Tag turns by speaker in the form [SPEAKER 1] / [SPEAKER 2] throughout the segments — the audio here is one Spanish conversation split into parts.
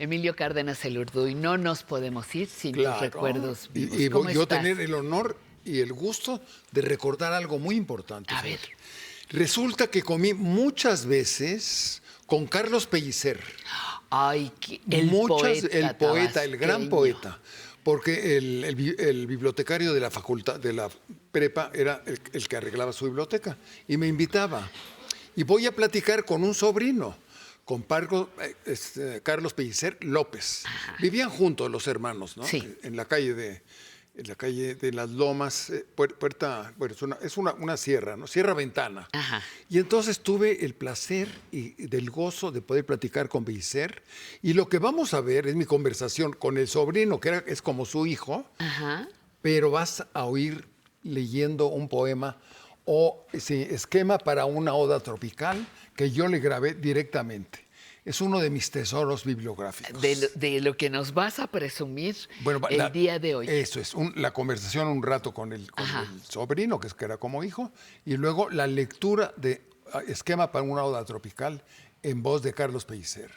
[SPEAKER 1] Emilio Cárdenas el Urduy, no nos podemos ir sin tus
[SPEAKER 2] Claro.
[SPEAKER 1] recuerdos vivos.
[SPEAKER 2] Y
[SPEAKER 1] ¿Cómo
[SPEAKER 2] voy yo
[SPEAKER 1] estás?
[SPEAKER 2] tener el honor y el gusto de recordar algo muy importante.
[SPEAKER 1] A ver.
[SPEAKER 2] Resulta que comí muchas veces con Carlos Pellicer.
[SPEAKER 1] Ay, el
[SPEAKER 2] El poeta, el gran
[SPEAKER 1] tabasqueño.
[SPEAKER 2] poeta. Porque el bibliotecario de la facultad, de la prepa, era el que arreglaba su biblioteca. Y me invitaba. Y voy a platicar con un sobrino, con Carlos Pellicer López. Vivían juntos los hermanos, ¿no?
[SPEAKER 1] Sí.
[SPEAKER 2] En la calle de las Lomas, puerta, bueno, es una sierra, ¿no? Sierra Ventana.
[SPEAKER 1] Ajá.
[SPEAKER 2] Y entonces tuve el placer y del gozo de poder platicar con Pellicer. Y lo que vamos a ver es mi conversación con el sobrino, que es como su hijo,
[SPEAKER 1] Ajá.
[SPEAKER 2] pero vas a oír leyendo un poema o esquema para una oda tropical que yo le grabé directamente. Es uno de mis tesoros bibliográficos.
[SPEAKER 1] De lo que nos vas a presumir el
[SPEAKER 2] la-
[SPEAKER 1] día de hoy.
[SPEAKER 2] Eso es, la conversación un rato con el sobrino, que era como hijo, y luego la lectura de esquema para una oda tropical en voz de Carlos Pellicer.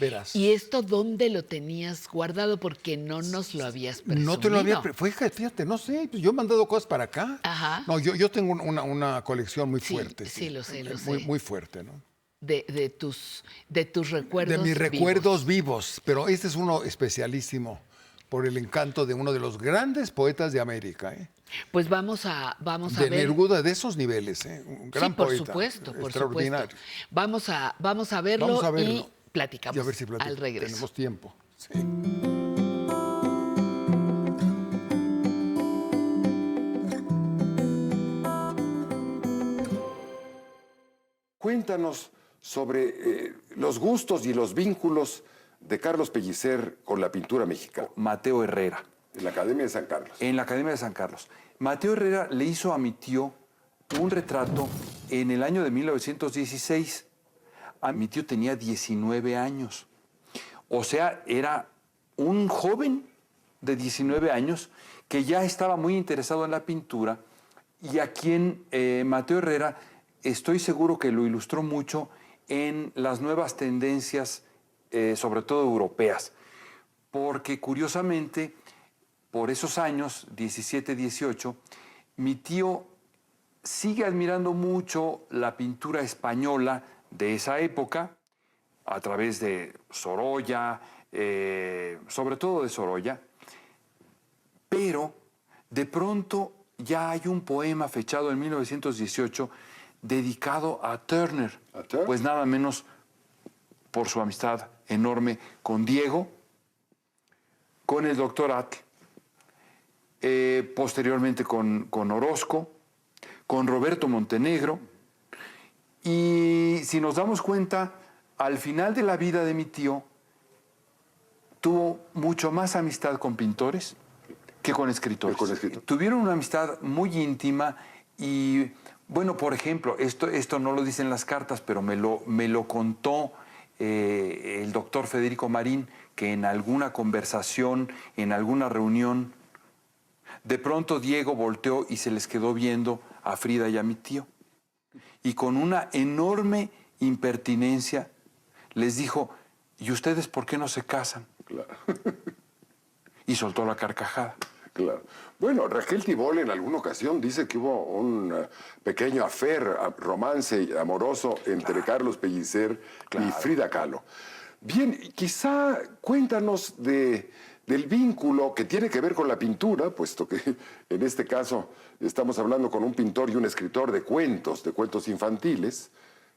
[SPEAKER 2] Verás.
[SPEAKER 1] ¿Y esto dónde lo tenías guardado? Porque no nos lo habías presumido.
[SPEAKER 2] No te lo había... Fíjate, no sé, pues yo he mandado cosas para acá.
[SPEAKER 1] Ajá.
[SPEAKER 2] No, yo tengo una colección muy
[SPEAKER 1] Sí,
[SPEAKER 2] fuerte.
[SPEAKER 1] sí, lo sé, lo
[SPEAKER 2] Muy,
[SPEAKER 1] sé.
[SPEAKER 2] muy fuerte, ¿no?
[SPEAKER 1] De tus recuerdos
[SPEAKER 2] De mis
[SPEAKER 1] vivos.
[SPEAKER 2] recuerdos vivos, pero este es uno especialísimo por el encanto de uno de los grandes poetas de América, ¿eh?
[SPEAKER 1] Pues vamos a
[SPEAKER 2] De
[SPEAKER 1] ver.
[SPEAKER 2] Neruda, de esos niveles, ¿eh? Un gran
[SPEAKER 1] Sí, por
[SPEAKER 2] poeta.
[SPEAKER 1] supuesto, por
[SPEAKER 2] extraordinario.
[SPEAKER 1] supuesto. Vamos a verlo,
[SPEAKER 2] Vamos a verlo.
[SPEAKER 1] y platicamos
[SPEAKER 2] Y a ver si
[SPEAKER 1] al regreso.
[SPEAKER 2] tenemos tiempo. Sí.
[SPEAKER 3] Cuéntanos sobre los gustos y los vínculos de Carlos Pellicer con la pintura mexicana.
[SPEAKER 4] Mateo Herrera,
[SPEAKER 3] En la Academia de San Carlos.
[SPEAKER 4] en la Academia de San Carlos. Mateo Herrera le hizo a mi tío un retrato en el año de 1916. A mi tío tenía 19 años. O sea, era un joven de 19 años que ya estaba muy interesado en la pintura y a quien Mateo Herrera estoy seguro que lo ilustró mucho en las nuevas tendencias, sobre todo europeas. Porque curiosamente, por esos años, 17, 18, mi tío sigue admirando mucho la pintura española de esa época, a través de Sorolla, sobre todo de Sorolla, pero de pronto ya hay un poema fechado en 1918 dedicado a Turner,
[SPEAKER 3] ¿A Turner?
[SPEAKER 4] pues nada menos por su amistad enorme con Diego, con el doctor Atl, posteriormente con Orozco, con Roberto Montenegro. Y si nos damos cuenta, al final de la vida de mi tío, tuvo mucho más amistad con pintores que con escritores. Tuvieron una amistad muy íntima y, bueno, por ejemplo, esto no lo dicen las cartas, pero me lo contó el doctor Federico Marín, que en alguna conversación, en alguna reunión, de pronto Diego volteó y se les quedó viendo a Frida y a mi tío. Y con una enorme impertinencia les dijo, ¿y ustedes por qué no se casan?
[SPEAKER 3] Claro.
[SPEAKER 4] Y soltó la carcajada.
[SPEAKER 3] Claro. Bueno, Raquel Tibol en alguna ocasión dice que hubo un pequeño romance amoroso entre Carlos Pellicer y Frida Kahlo. Bien, quizá cuéntanos del vínculo que tiene que ver con la pintura, puesto que en este caso estamos hablando con un pintor y un escritor de cuentos infantiles,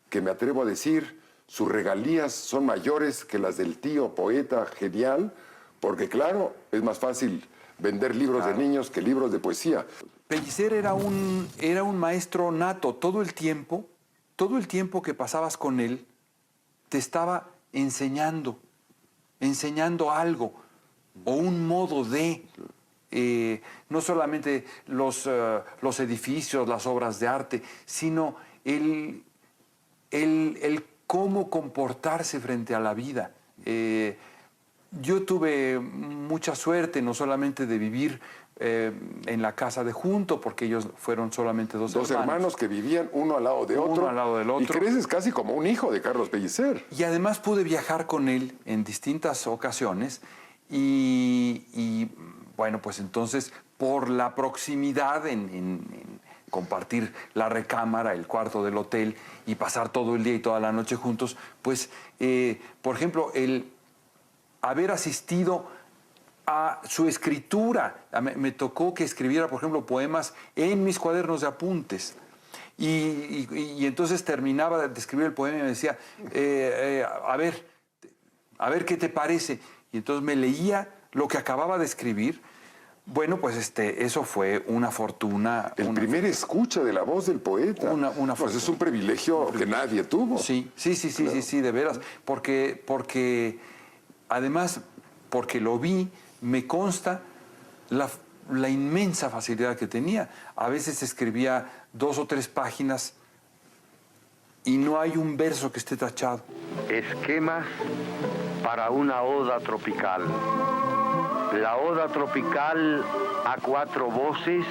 [SPEAKER 3] que me atrevo a decir, sus regalías son mayores que las del tío poeta genial, porque claro, es más fácil vender libros de niños que libros de poesía.
[SPEAKER 4] Pellicer era un maestro nato. Todo el tiempo que pasabas con él, te estaba enseñando algo, o un modo de, no solamente los edificios, las obras de arte, sino el cómo comportarse frente a la vida. Yo tuve mucha suerte, no solamente de vivir en la casa de junto, porque ellos fueron solamente dos
[SPEAKER 3] hermanos que vivían uno al lado de otro.
[SPEAKER 4] Uno al lado del otro.
[SPEAKER 3] Y creces casi como un hijo de Carlos Pellicer.
[SPEAKER 4] Y además pude viajar con él en distintas ocasiones y bueno, pues entonces por la proximidad en compartir la recámara, el cuarto del hotel y pasar todo el día y toda la noche juntos, pues, por ejemplo, el haber asistido a su escritura. Me tocó que escribiera, por ejemplo, poemas en mis cuadernos de apuntes. Y entonces terminaba de escribir el poema y me decía, a ver qué te parece. Y entonces me leía lo que acababa de escribir. Bueno, pues eso fue una fortuna.
[SPEAKER 3] El primer escucha de la voz del poeta.
[SPEAKER 4] Una
[SPEAKER 3] pues
[SPEAKER 4] fortuna.
[SPEAKER 3] es un privilegio que nadie tuvo.
[SPEAKER 4] Sí,
[SPEAKER 3] Claro.
[SPEAKER 4] sí, de veras. Porque además, porque lo vi, me consta la inmensa facilidad que tenía. A veces escribía 2 o 3 páginas y no hay un verso que esté tachado.
[SPEAKER 5] Esquemas para una oda tropical. La oda tropical a 4 voces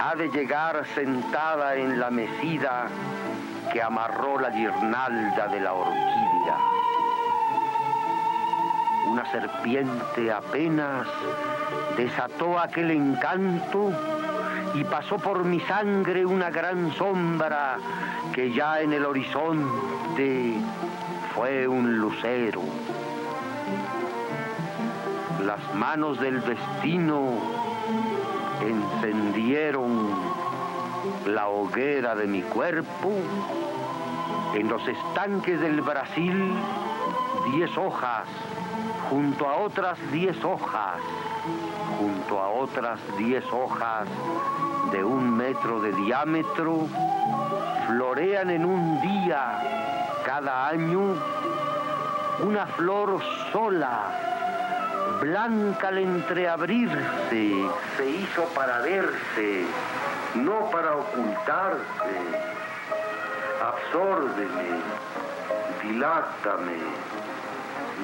[SPEAKER 5] ha de llegar sentada en la mecida que amarró la guirnalda de la orquídea. Una serpiente apenas desató aquel encanto y pasó por mi sangre una gran sombra que ya en el horizonte fue un lucero. Las manos del destino encendieron la hoguera de mi cuerpo. En los estanques del Brasil, 10 hojas, junto a otras 10 hojas, junto a otras 10 hojas de 1 metro de diámetro, florean en un día, cada año, una flor sola, blanca al entreabrirse, se hizo para verse, no para ocultarse. Absórbeme, dilátame,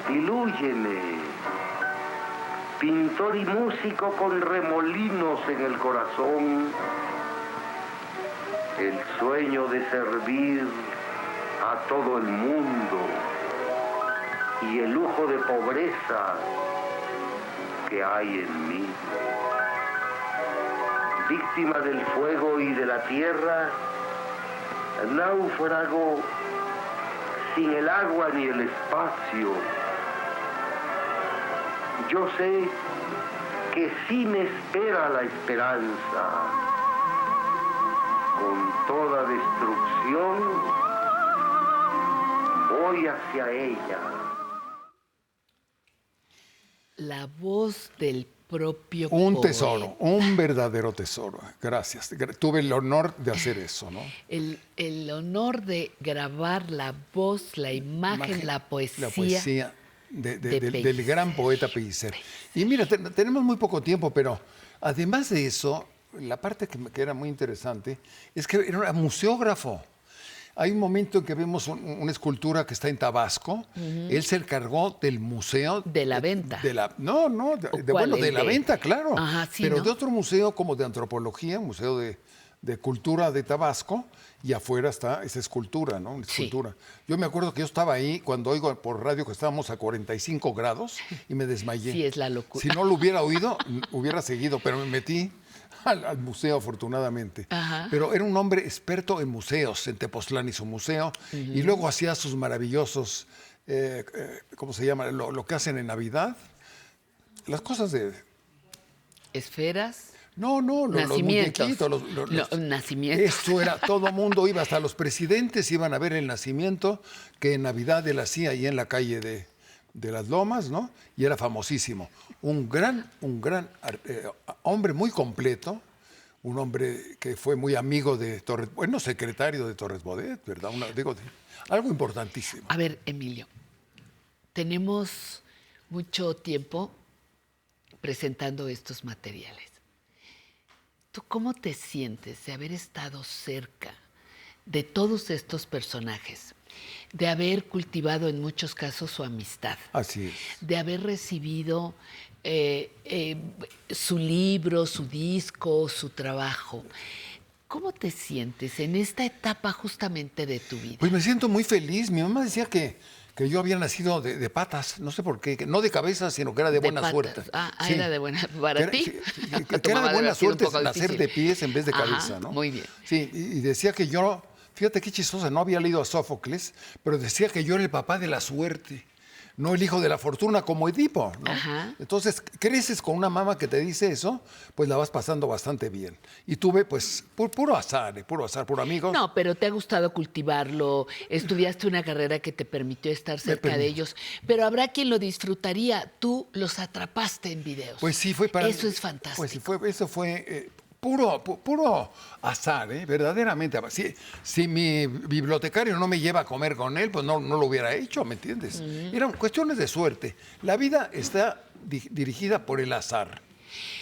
[SPEAKER 5] dilúyeme. Pintor y músico con remolinos en el corazón, el sueño de servir a todo el mundo y el lujo de pobreza que hay en mí. Víctima del fuego y de la tierra, náufrago sin el agua ni el espacio. Yo sé que sí me espera la esperanza. Con toda destrucción voy hacia ella.
[SPEAKER 1] La voz del propio
[SPEAKER 2] Un
[SPEAKER 1] poeta.
[SPEAKER 2] tesoro, un verdadero tesoro. Gracias. Tuve el honor de hacer eso, ¿no?
[SPEAKER 1] El honor de grabar la voz, la imagen, la poesía.
[SPEAKER 2] La poesía
[SPEAKER 1] de
[SPEAKER 2] del
[SPEAKER 1] Pellicer.
[SPEAKER 2] gran poeta Pellicer. Y mira, tenemos muy poco tiempo, pero además de eso, la parte que era muy interesante es que era museógrafo. Hay un momento en que vemos una escultura que está en Tabasco. Él se encargó del museo.
[SPEAKER 1] De la venta.
[SPEAKER 2] De la
[SPEAKER 1] ¿Cuál?
[SPEAKER 2] venta, claro.
[SPEAKER 1] Ajá, sí,
[SPEAKER 2] pero
[SPEAKER 1] ¿no?
[SPEAKER 2] de otro museo como de antropología, un museo de cultura de Tabasco, y afuera está esa escultura, ¿no? Una
[SPEAKER 1] Sí.
[SPEAKER 2] escultura. Yo me acuerdo que yo estaba ahí cuando oigo por radio que estábamos a 45 grados y me desmayé.
[SPEAKER 1] Sí, es la locura.
[SPEAKER 2] Si no lo hubiera oído, hubiera seguido, pero me metí al museo, afortunadamente.
[SPEAKER 1] Ajá.
[SPEAKER 2] Pero era un hombre experto en museos. En Tepoztlán hizo museo y luego hacía sus maravillosos, ¿cómo se llama? Lo que hacen en Navidad. Las cosas de...
[SPEAKER 1] Esferas.
[SPEAKER 2] No, los
[SPEAKER 1] Nacimientos.
[SPEAKER 2] muñequitos.
[SPEAKER 1] Nacimientos.
[SPEAKER 2] Esto era, todo mundo iba, hasta los presidentes iban a ver el nacimiento que en Navidad él hacía ahí en la calle de las Lomas, ¿no? Y era famosísimo. Un gran hombre muy completo, un hombre que fue muy amigo de Torres, bueno, secretario de Torres Bodet, ¿verdad? Algo importantísimo.
[SPEAKER 1] A ver, Emilio, tenemos mucho tiempo presentando estos materiales. ¿Tú cómo te sientes de haber estado cerca de todos estos personajes? De haber cultivado en muchos casos su amistad.
[SPEAKER 2] Así es.
[SPEAKER 1] De haber recibido su libro, su disco, su trabajo. ¿Cómo te sientes en esta etapa justamente de tu vida?
[SPEAKER 2] Pues me siento muy feliz. Mi mamá decía que yo había nacido de patas, no sé por qué, no de cabeza, sino que era de buena
[SPEAKER 1] patas.
[SPEAKER 2] suerte.
[SPEAKER 1] Sí. Era de buena para ti.
[SPEAKER 2] Que era de buena suerte nacer de pies en vez de cabeza, ¿no?
[SPEAKER 1] Muy bien.
[SPEAKER 2] Sí, y decía que yo, fíjate qué chistosa, no había leído a Sófocles, pero decía que yo era el papá de la suerte, no el hijo de la fortuna como Edipo, ¿no?
[SPEAKER 1] Ajá.
[SPEAKER 2] Entonces, creces con una mamá que te dice eso, pues la vas pasando bastante bien. Y tuve, pues, puro azar, puro amigos.
[SPEAKER 1] No, pero te ha gustado cultivarlo, estudiaste una carrera que te permitió estar cerca de ellos, pero habrá quien lo disfrutaría. Tú los atrapaste en videos.
[SPEAKER 2] Pues sí, fue para
[SPEAKER 1] Eso es fantástico.
[SPEAKER 2] Pues sí, eso fue puro azar, verdaderamente. Si mi bibliotecario no me lleva a comer con él, pues no lo hubiera hecho, ¿me entiendes? Eran cuestiones de suerte. La vida está dirigida por el azar,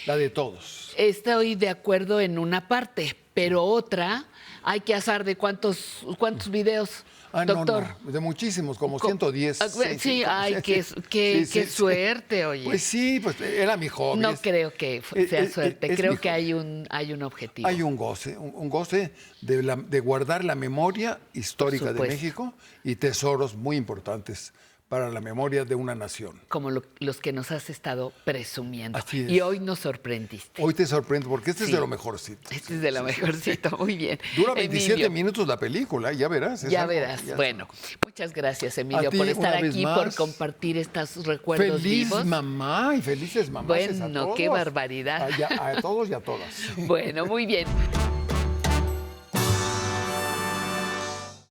[SPEAKER 2] la de todos.
[SPEAKER 1] Estoy de acuerdo en una parte, pero otra, hay que azar de cuántos videos, doctor.
[SPEAKER 2] No, de muchísimos, como 110.
[SPEAKER 1] Sí, ay, qué suerte, oye.
[SPEAKER 2] Pues sí, pues era mi hobby.
[SPEAKER 1] No creo que sea suerte, creo que hay un objetivo.
[SPEAKER 2] Hay un goce de guardar la memoria histórica de México y tesoros muy importantes para la memoria de una nación.
[SPEAKER 1] Como los que nos has estado presumiendo.
[SPEAKER 2] Así es.
[SPEAKER 1] Y hoy nos sorprendiste.
[SPEAKER 2] Hoy te sorprendo porque este es de lo mejorcito.
[SPEAKER 1] Este es de lo mejorcito, muy bien.
[SPEAKER 2] Dura 27
[SPEAKER 1] Emilio,
[SPEAKER 2] minutos la película, ya verás.
[SPEAKER 1] Ya verás. Bueno, muchas gracias, Emilio, por estar aquí, por compartir estos recuerdos
[SPEAKER 2] vivos.
[SPEAKER 1] Feliz
[SPEAKER 2] mamá y felices mamás.
[SPEAKER 1] Bueno, qué barbaridad.
[SPEAKER 2] A todos y a todas.
[SPEAKER 1] Bueno, muy bien.